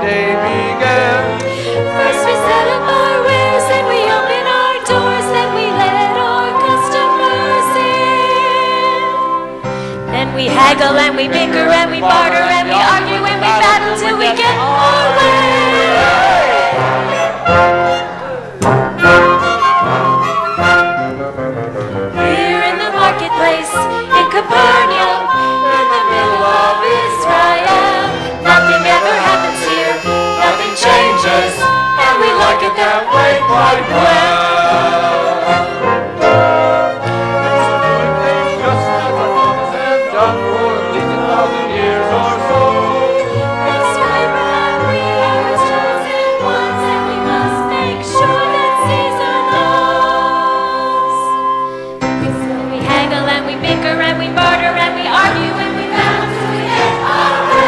day began. First we set up our wares, then we open our doors, then we let our customers in. Then we haggle and we bicker and we barter and we argue and we battle till we get our way. Here in the marketplace in Capernaum, in the middle of Israel, nothing ever happens here, nothing changes, and we like it that way quite well. Just as our fathers have done for at least 1,000 years or so. This way we are as chosen ones, and we must make sure that Caesar knows. So we haggle and we bicker and we barter and we argue and we battle till we get our way.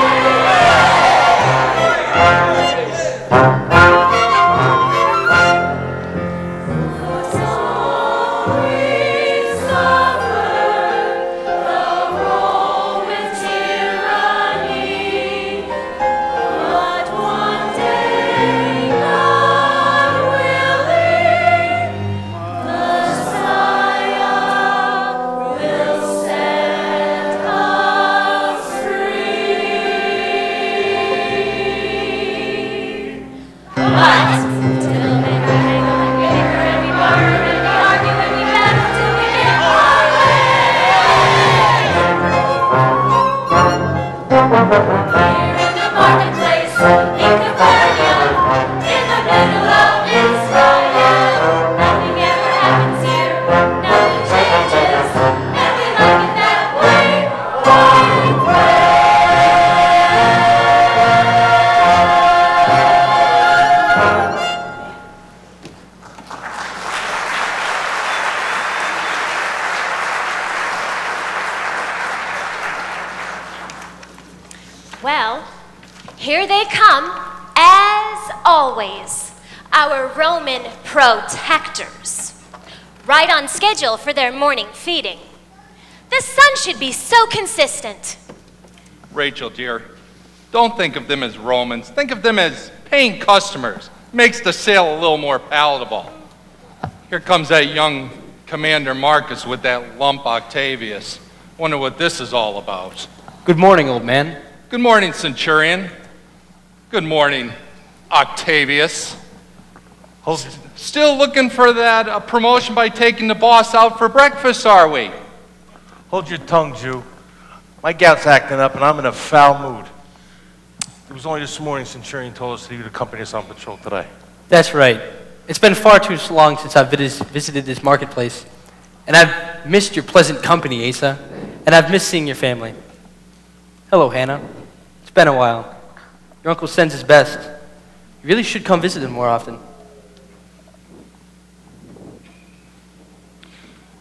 Well, here they come, as always, our Roman protectors. Right on schedule for their morning feeding. The sun should be so consistent. Rachel, dear, don't think of them as Romans. Think of them as paying customers. Makes the sale a little more palatable. Here comes that young Commander Marcus with that lump Octavius. Wonder what this is all about. Good morning, old man. Good morning, Centurion. Good morning, Octavius. Still looking for that promotion by taking the boss out for breakfast, are we? Hold your tongue, Jew. My gout's acting up and I'm in a foul mood. It was only this morning Centurion told us that he would accompany us on patrol today. That's right. It's been far too long since I've visited this marketplace. And I've missed your pleasant company, Asa. And I've missed seeing your family. Hello, Hannah. It's been a while. Your uncle sends his best. You really should come visit him more often.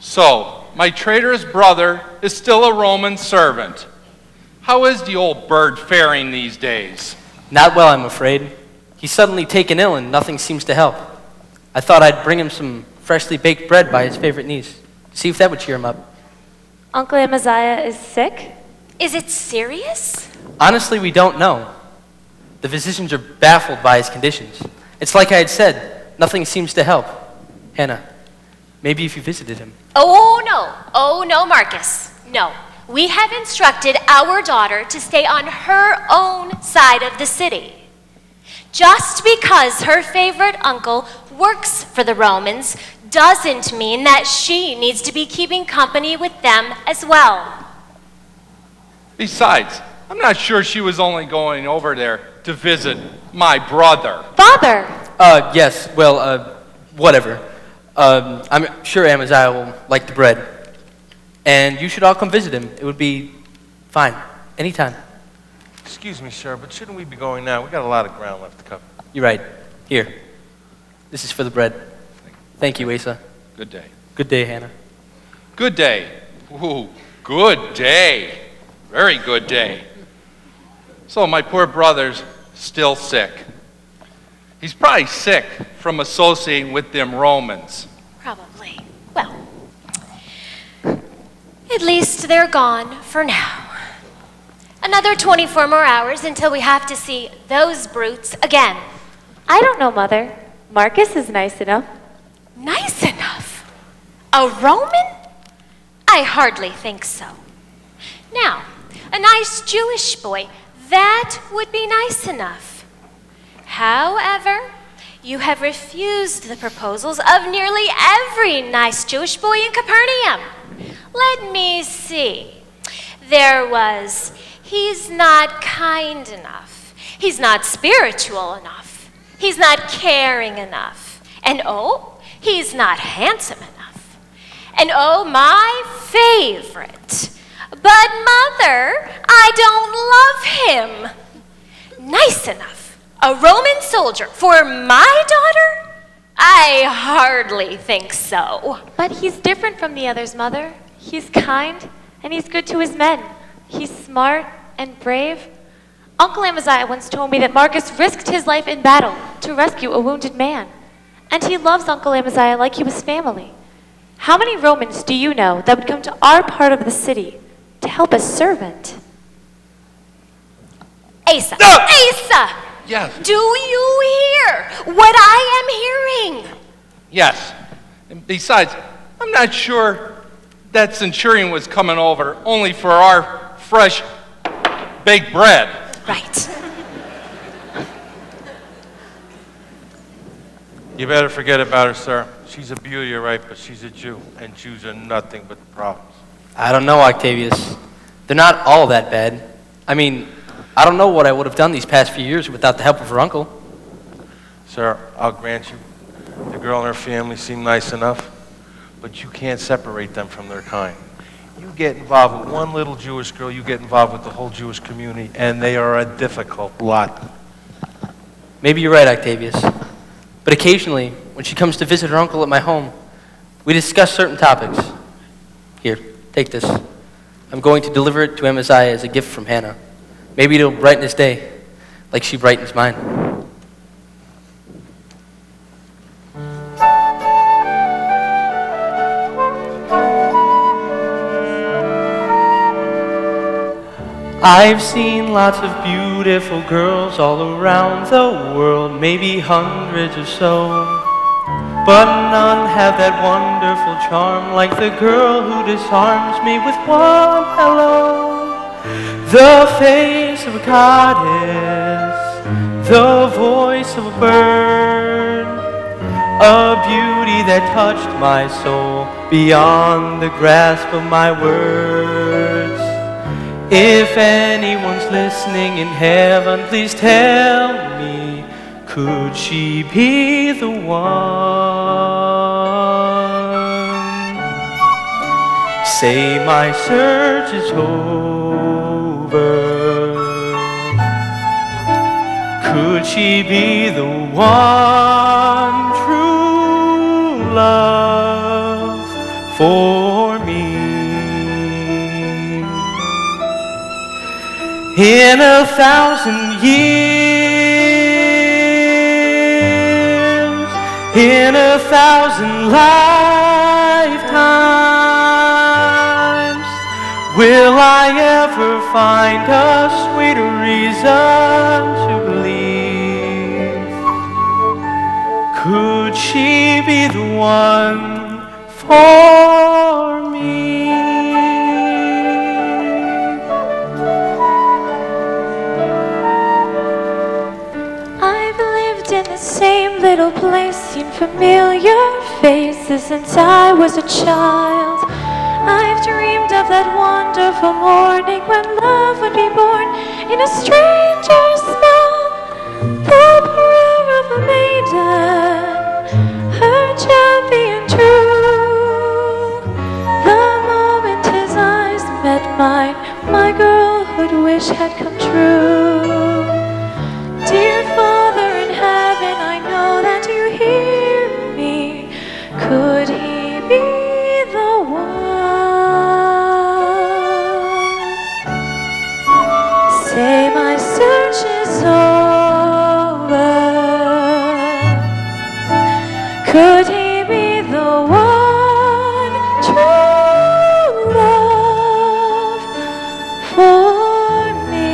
So, my traitorous brother is still a Roman servant. How is the old bird faring these days? Not well, I'm afraid. He's suddenly taken ill and nothing seems to help. I thought I'd bring him some freshly baked bread by his favorite niece. See if that would cheer him up. Uncle Amaziah is sick? Is it serious? Honestly, we don't know. The physicians are baffled by his conditions. It's like I had said, nothing seems to help. Hannah, maybe if you visited him. Oh no, Marcus. No. We have instructed our daughter to stay on her own side of the city. Just because her favorite uncle works for the Romans doesn't mean that she needs to be keeping company with them as well. Besides, I'm not sure she was only going over there to visit my brother. Father! Yes, well, whatever. I'm sure Amaziah will like the bread. And you should all come visit him. It would be fine. Anytime. Excuse me, sir, but shouldn't we be going now? We got a lot of ground left to cover. You're right. Here. This is for the bread. Thank you, Asa. Good day. Good day, Hannah. Good day. Ooh, good day. Very good day. So my poor brother's still sick. He's probably sick from associating with them Romans. Probably. Well, at least they're gone for now. Another 24 more hours until we have to see those brutes again. I don't know, Mother. Marcus is nice enough. Nice enough? A Roman? I hardly think so. Now, a nice Jewish boy, that would be nice enough. However, you have refused the proposals of nearly every nice Jewish boy in Capernaum. Let me see. There was, he's not kind enough. He's not spiritual enough. He's not caring enough. And oh, he's not handsome enough. And oh, my favorite. But Mother, I don't love him. Nice enough. A Roman soldier for my daughter? I hardly think so. But he's different from the others, Mother. He's kind, and he's good to his men. He's smart and brave. Uncle Amaziah once told me that Marcus risked his life in battle to rescue a wounded man. And he loves Uncle Amaziah like he was family. How many Romans do you know that would come to our part of the city to help as servant? Asa! No! Asa! Yes. Do you hear what I am hearing? Yes. And besides, I'm not sure that centurion was coming over only for our fresh baked bread. Right. You better forget about her, sir. She's a beauty, all right, but she's a Jew, and Jews are nothing but problems. I don't know, Octavius. They're not all that bad. I mean, I don't know what I would have done these past few years without the help of her uncle. Sir, I'll grant you, the girl and her family seem nice enough, but you can't separate them from their kind. You get involved with one little Jewish girl, you get involved with the whole Jewish community, and they are a difficult lot. Maybe you're right, Octavius. But occasionally, when she comes to visit her uncle at my home, we discuss certain topics. Here, take this. I'm going to deliver it to Amaziah as a gift from Hannah. Maybe it'll brighten his day, like she brightens mine. I've seen lots of beautiful girls all around the world, maybe hundreds or so. But none have that wonderful charm like the girl who disarms me with one hello. The face of a goddess, the voice of a bird, a beauty that touched my soul beyond the grasp of my words. If anyone's listening in heaven, please tell me, could she be the one? Say my search is over. Could she be the one true love for me? In 1,000 years, in 1,000 lifetimes, will I ever find a sweeter reason to believe? Could she be the one for me? Same little place, seen familiar faces since I was a child. I've dreamed of that wonderful morning when love would be born in a stranger's smell. The prayer of a maiden, her champion true. The moment his eyes met mine, my girlhood wish had come true. Dear Father in heaven, I know that you hear me. Could he be the one? Say my search is over. Could he be the one true love for me?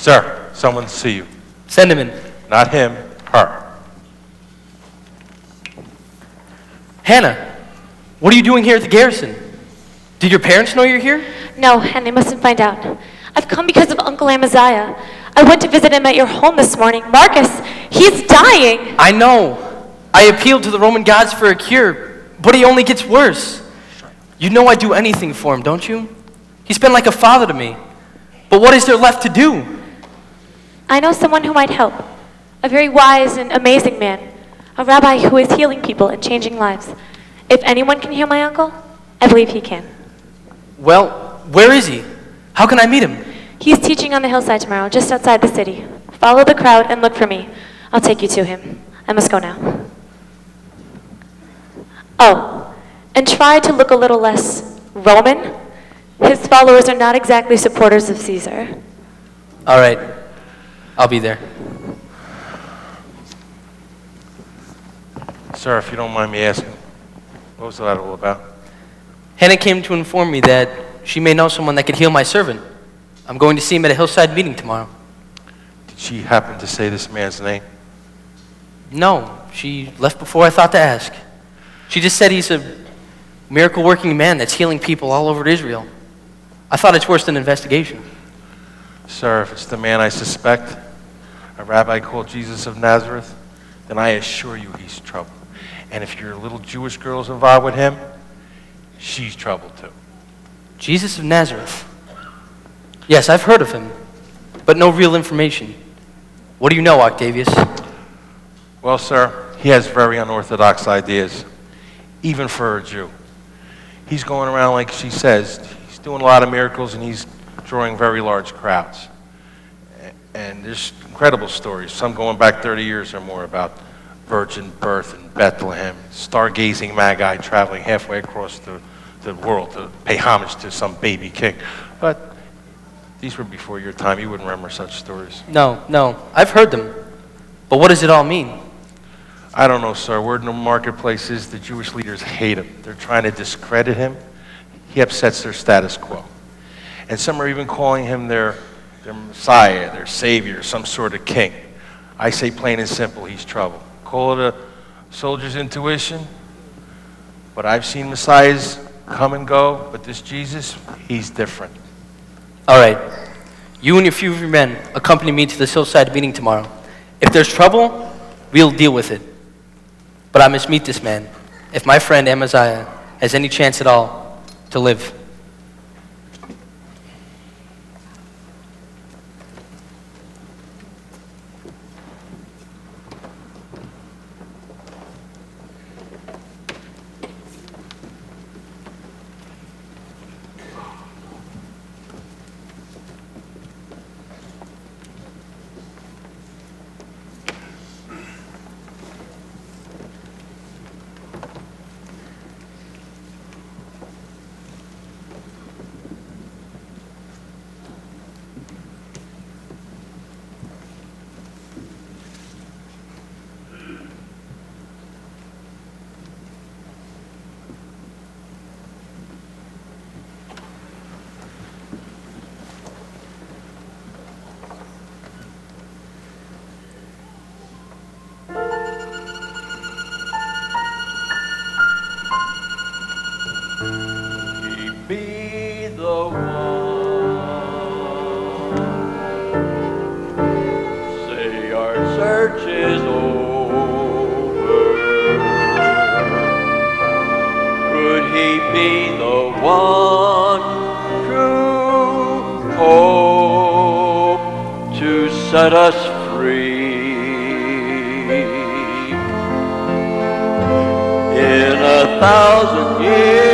Sir, someone to see you. Send him in. Not him, her. Hannah, what are you doing here at the garrison? Did your parents know you're here? No, and they mustn't find out. I've come because of Uncle Amaziah. I went to visit him at your home this morning. Marcus, he's dying. I know. I appealed to the Roman gods for a cure, but he only gets worse. You know I'd do anything for him, don't you? He's been like a father to me. But what is there left to do? I know someone who might help. A very wise and amazing man. A rabbi who is healing people and changing lives. If anyone can heal my uncle, I believe he can. Well, where is he? How can I meet him? He's teaching on the hillside tomorrow, just outside the city. Follow the crowd and look for me. I'll take you to him. I must go now. Oh, and try to look a little less Roman. His followers are not exactly supporters of Caesar. All right. I'll be there. Sir, if you don't mind me asking, what was that all about? Hannah came to inform me that she may know someone that could heal my servant. I'm going to see him at a hillside meeting tomorrow. Did she happen to say this man's name? No, she left before I thought to ask. She just said he's a miracle-working man that's healing people all over Israel. I thought it's worth an investigation. Sir, if it's the man I suspect, a rabbi called Jesus of Nazareth, then I assure you he's trouble. And if your little Jewish girl's involved with him, she's trouble too. Jesus of Nazareth. Yes, I've heard of him, but no real information. What do you know, Octavius? Well, sir, he has very unorthodox ideas, even for a Jew. He's going around, like she says, he's doing a lot of miracles and he's drawing very large crowds. And there's incredible stories, some going back 30 years or more, about virgin birth in Bethlehem, stargazing magi traveling halfway across the world to pay homage to some baby king. But these were before your time. You wouldn't remember such stories. No, I've heard them. But what does it all mean? I don't know, sir. Word in the marketplace is the Jewish leaders hate him. They're trying to discredit him. He upsets their status quo. And some are even calling him their Messiah, their Savior, some sort of king. I say plain and simple, he's trouble. Call it a soldier's intuition, but I've seen Messiahs come and go, but this Jesus, he's different. All right. You and a few of your men accompany me to this hillside meeting tomorrow. If there's trouble, we'll deal with it. But I must meet this man, if my friend Amaziah has any chance at all to live. Be the one. Say our search is over. Could he be the one true hope to set us free? In 1,000 years.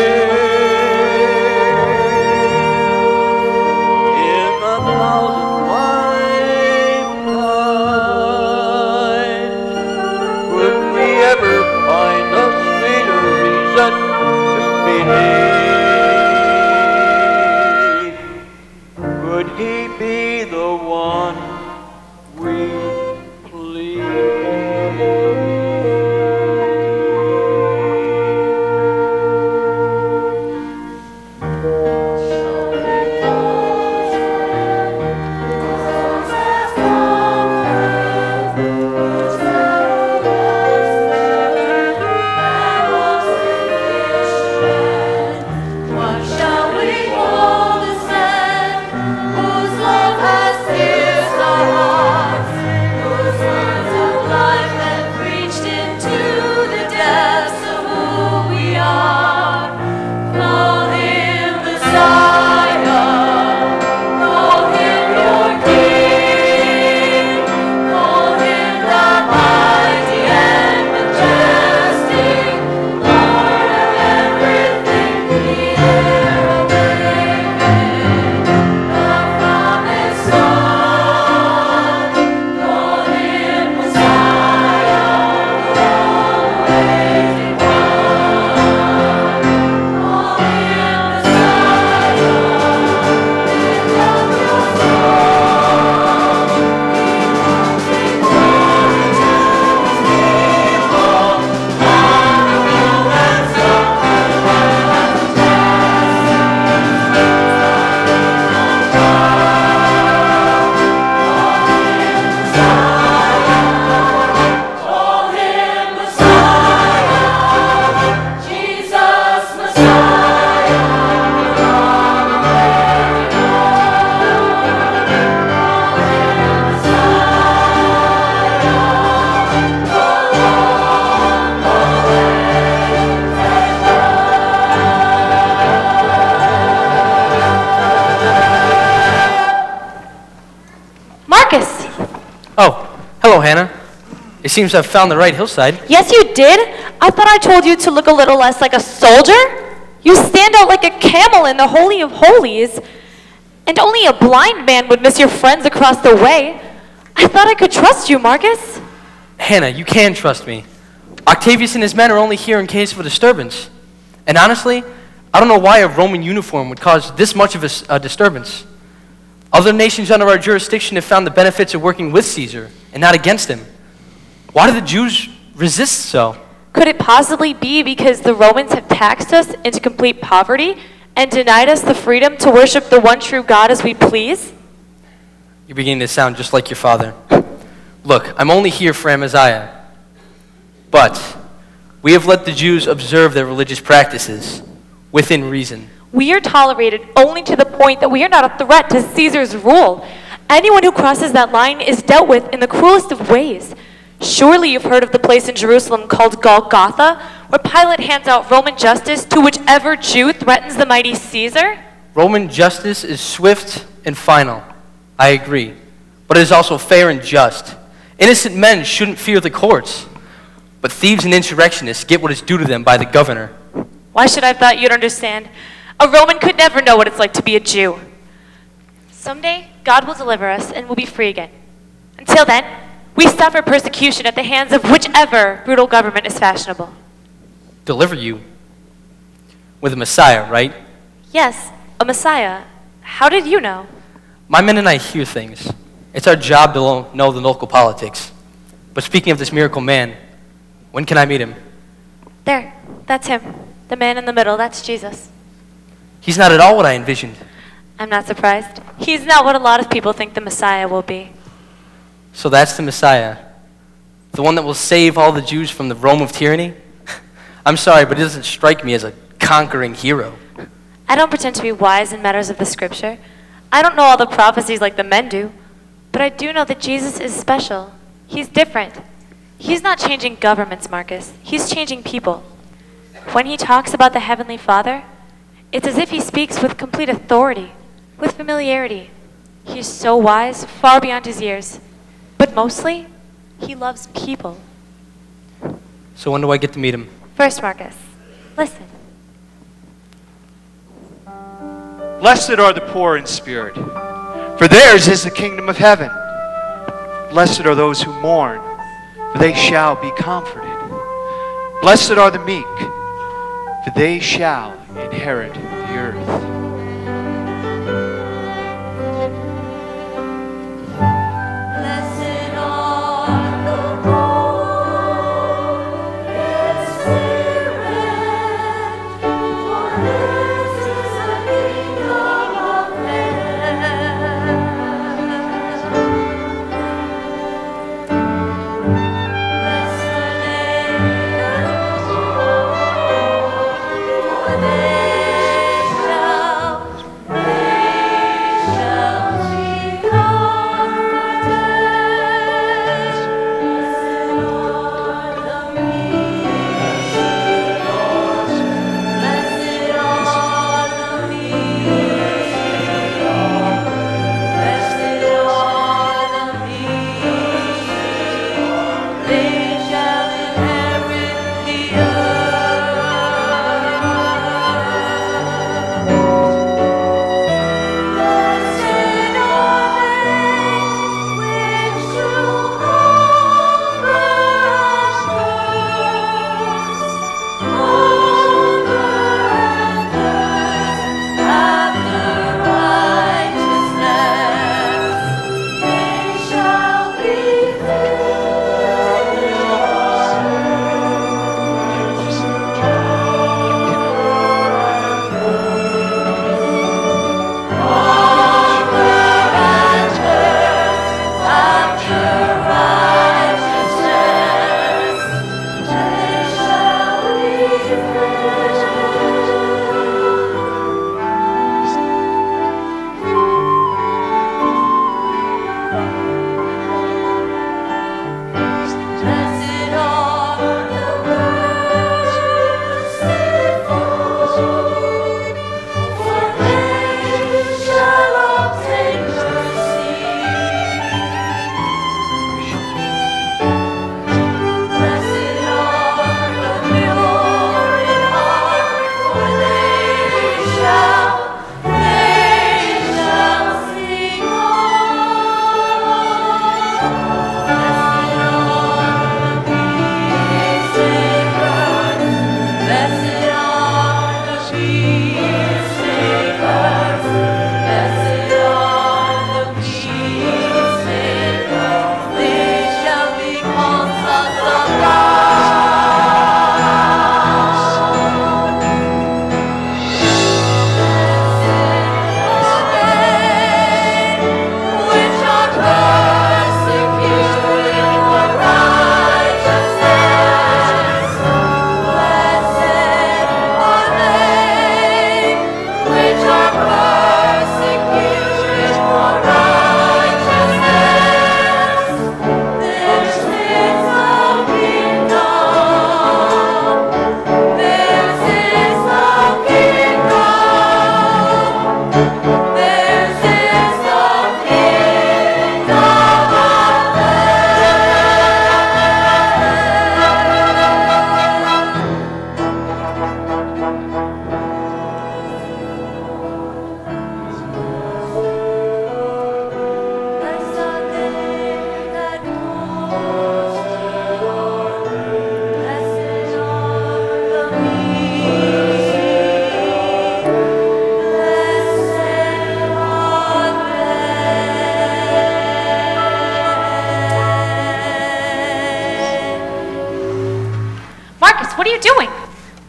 Could he be the one we please? Hello, Hannah. It seems I've found the right hillside. Yes, you did. I thought I told you to look a little less like a soldier. You stand out like a camel in the Holy of Holies. And only a blind man would miss your friends across the way. I thought I could trust you, Marcus. Hannah, you can trust me. Octavius and his men are only here in case of a disturbance. And honestly, I don't know why a Roman uniform would cause this much of a disturbance. Other nations under our jurisdiction have found the benefits of working with Caesar and not against him. Why do the Jews resist so? Could it possibly be because the Romans have taxed us into complete poverty and denied us the freedom to worship the one true God as we please? You're beginning to sound just like your father. Look, I'm only here for Amaziah. But we have let the Jews observe their religious practices within reason. We are tolerated only to the point that we are not a threat to Caesar's rule. Anyone who crosses that line is dealt with in the cruelest of ways. Surely you've heard of the place in Jerusalem called Golgotha, where Pilate hands out Roman justice to whichever Jew threatens the mighty Caesar? Roman justice is swift and final. I agree. But it is also fair and just. Innocent men shouldn't fear the courts. But thieves and insurrectionists get what is due to them by the governor. Why should I have thought you'd understand? A Roman could never know what it's like to be a Jew. Someday, God will deliver us and we'll be free again. Until then, we suffer persecution at the hands of whichever brutal government is fashionable. Deliver you? With a Messiah, right? Yes, a Messiah. How did you know? My men and I hear things. It's our job to know the local politics. But speaking of this miracle man, when can I meet him? There, that's him. The man in the middle, that's Jesus. He's not at all what I envisioned. I'm not surprised. He's not what a lot of people think the Messiah will be. So that's the Messiah. The one that will save all the Jews from the Rome of tyranny? I'm sorry, but it doesn't strike me as a conquering hero. I don't pretend to be wise in matters of the scripture. I don't know all the prophecies like the men do. But I do know that Jesus is special. He's different. He's not changing governments, Marcus. He's changing people. When he talks about the Heavenly Father, it's as if he speaks with complete authority, with familiarity. He's so wise, far beyond his years. But mostly, he loves people. So when do I get to meet him? First, Marcus, listen. Blessed are the poor in spirit, for theirs is the kingdom of heaven. Blessed are those who mourn, for they shall be comforted. Blessed are the meek, for they shall inherit the earth. Shall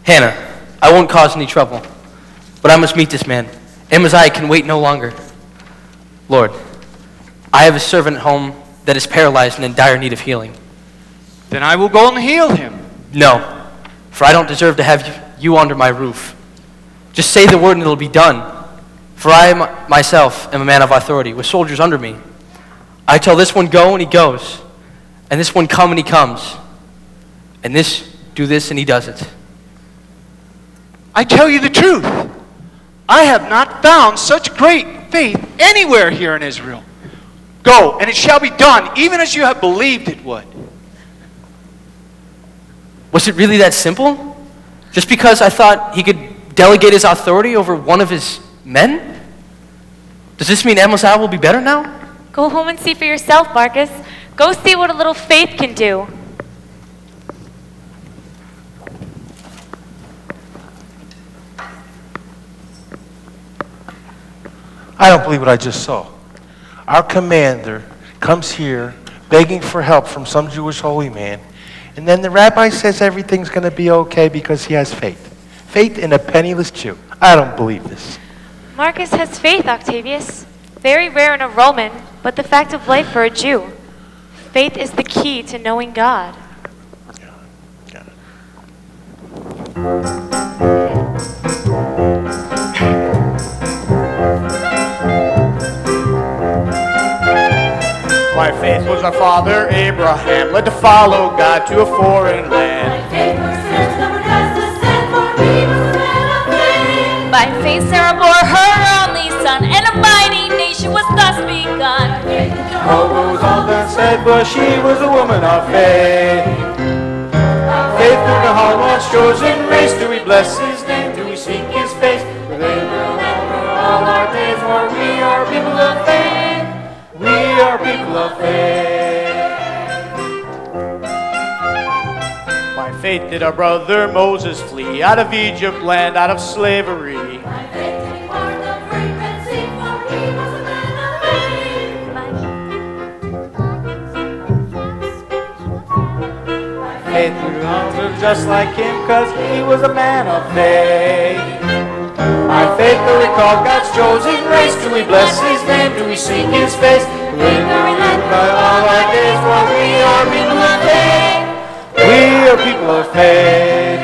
Hannah, I won't cause any trouble, but I must meet this man. Amaziah can wait no longer. Lord, I have a servant at home that is paralyzed and in dire need of healing. Then I will go and heal him. No, for I don't deserve to have you under my roof. Just say the word and it'll be done. For I myself am a man of authority, with soldiers under me. I tell this one go and he goes, and this one come and he comes, and this do this and he does it. I tell you the truth. I have not found such great faith anywhere here in Israel. Go, and it shall be done, even as you have believed it would. Was it really that simple? Just because I thought he could delegate his authority over one of his men? Does this mean Amaziah will be better now? Go home and see for yourself, Marcus. Go see what a little faith can do. I don't believe what I just saw. Our commander comes here begging for help from some Jewish holy man, and then the rabbi says everything's going to be okay because he has faith. Faith in a penniless Jew. I don't believe this. Marcus has faith, Octavius. Very rare in a Roman, but the fact of life for a Jew. Faith is the key to knowing God. Got it. By faith was our father Abraham led to follow God to a foreign land. By faith Sarah bore her only son, and a mighty nation was thus begun. Jehovah was all that said, but she was a woman of faith. Faith through the heart once chosen race, do we bless his name, do we seek his face? For they will never all our days, for we are people of faith. We are people of faith. By faith did our brother Moses flee out of Egypt land, out of slavery. By faith did he part the great Red Sea, for he was a man of faith. By faith we were just like him, cause he was a man of faith. By faith do we call God's chosen race, do we bless his name, do we seek his face? We are led by all our days, for we are people of faith. We are people of faith.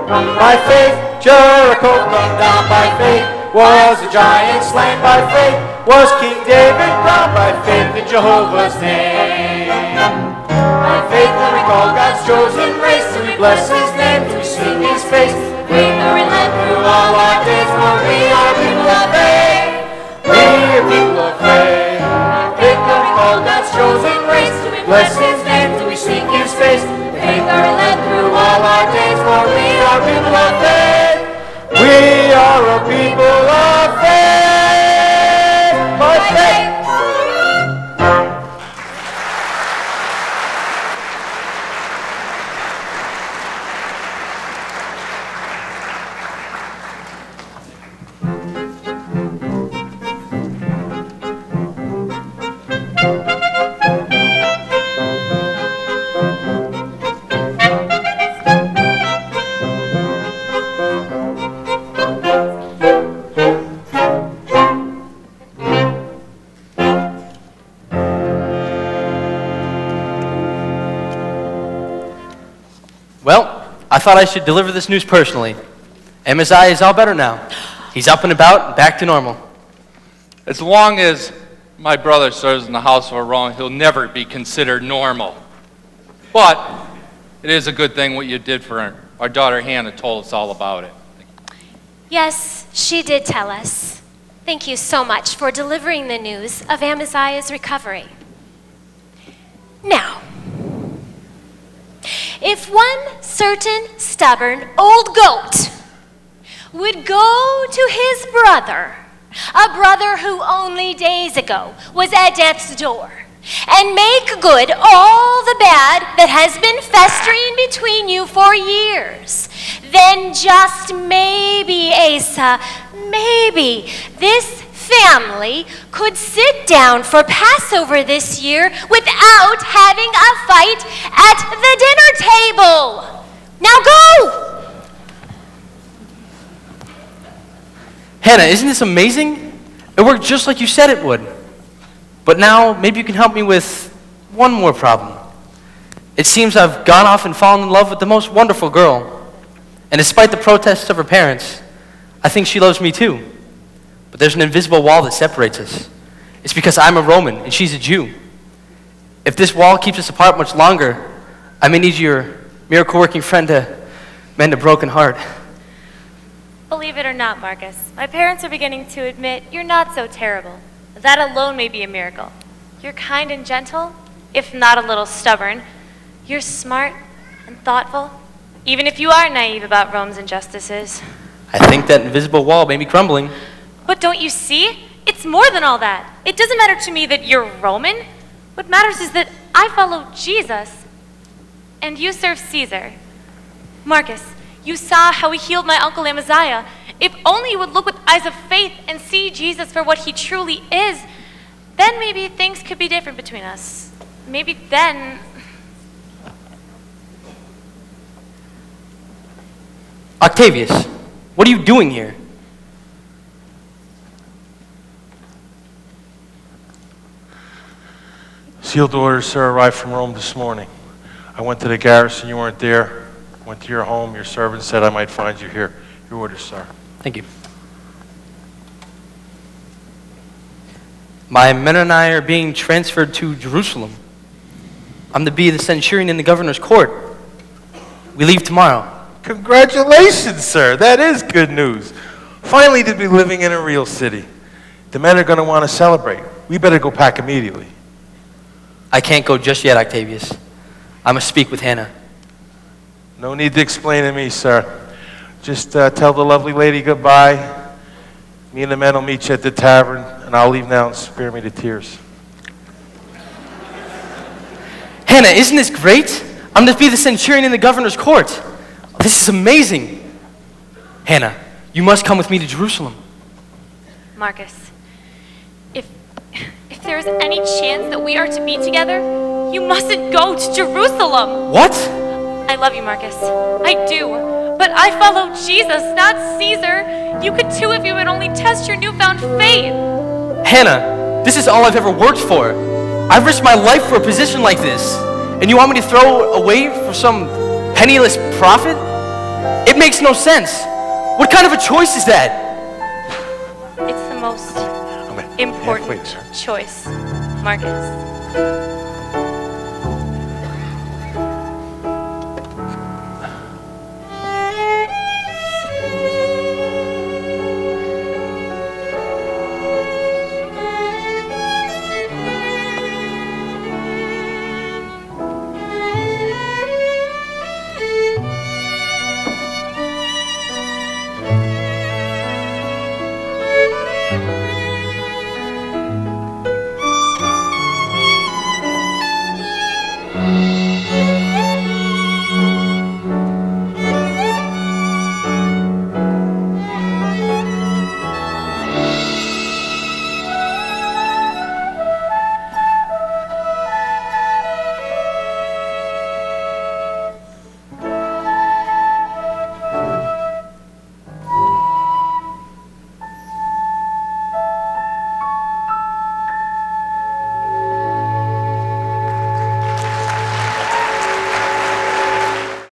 By faith Jericho come down, by faith was the giant slain, by faith was King David crowned, by faith in Jehovah's name. By faith do we call God's chosen race, do we bless his name, do we seek his face? We are led through all our days, for we are people of faith. We are people of faith. Faith do we call God's chosen race, do we bless his name, do we seek his face? Faith are led through all our days, for we are people of faith. We are a people of faith. By faith. Well, I thought I should deliver this news personally. Amaziah is all better now. He's up and about and back to normal. As long as my brother serves in the house of Aaron, he'll never be considered normal. But it is a good thing what you did for her. Our daughter Hannah told us all about it. Yes, she did tell us. Thank you so much for delivering the news of Amaziah's recovery. Now, if one certain stubborn old goat would go to his brother, a brother who only days ago was at death's door, and make good all the bad that has been festering between you for years, then just maybe, Asa, maybe this family could sit down for Passover this year without having a fight at the dinner table. Now go! Hannah, isn't this amazing? It worked just like you said it would. But now, maybe you can help me with one more problem. It seems I've gone off and fallen in love with the most wonderful girl. And despite the protests of her parents, I think she loves me too. But there's an invisible wall that separates us. It's because I'm a Roman and she's a Jew. If this wall keeps us apart much longer, I may need your miracle-working friend to mend a broken heart. Believe it or not, Marcus, my parents are beginning to admit you're not so terrible. That alone may be a miracle. You're kind and gentle, if not a little stubborn. You're smart and thoughtful, even if you are naive about Rome's injustices. I think that invisible wall may be crumbling. But don't you see? It's more than all that. It doesn't matter to me that you're Roman. What matters is that I follow Jesus, and you serve Caesar. Marcus, you saw how he healed my uncle Amaziah. If only you would look with eyes of faith and see Jesus for what he truly is, then maybe things could be different between us. Maybe then... Octavius, what are you doing here? Sealed orders, sir, arrived from Rome this morning. I went to the garrison, you weren't there. Went to your home, your servant said I might find you here. Your orders, sir. Thank you. My men and I are being transferred to Jerusalem. I'm to be the centurion in the governor's court. We leave tomorrow. Congratulations, sir. That is good news. Finally to be living in a real city. The men are going to want to celebrate. We better go pack immediately. I can't go just yet, Octavius. I must speak with Hannah. No need to explain to me, sir. Just tell the lovely lady goodbye. Me and the men will meet you at the tavern, and I'll leave now and spare me the tears. Hannah, isn't this great? I'm to be the centurion in the governor's court. This is amazing. Hannah, you must come with me to Jerusalem. Marcus, if there's any chance that we are to be together, you mustn't go to Jerusalem. What? I love you, Marcus. I do. But I follow Jesus, not Caesar. You could too if you would only test your newfound faith. Hannah, this is all I've ever worked for. I've risked my life for a position like this. And you want me to throw away for some penniless prophet? It makes no sense. What kind of a choice is that? It's the most important choice, Marcus.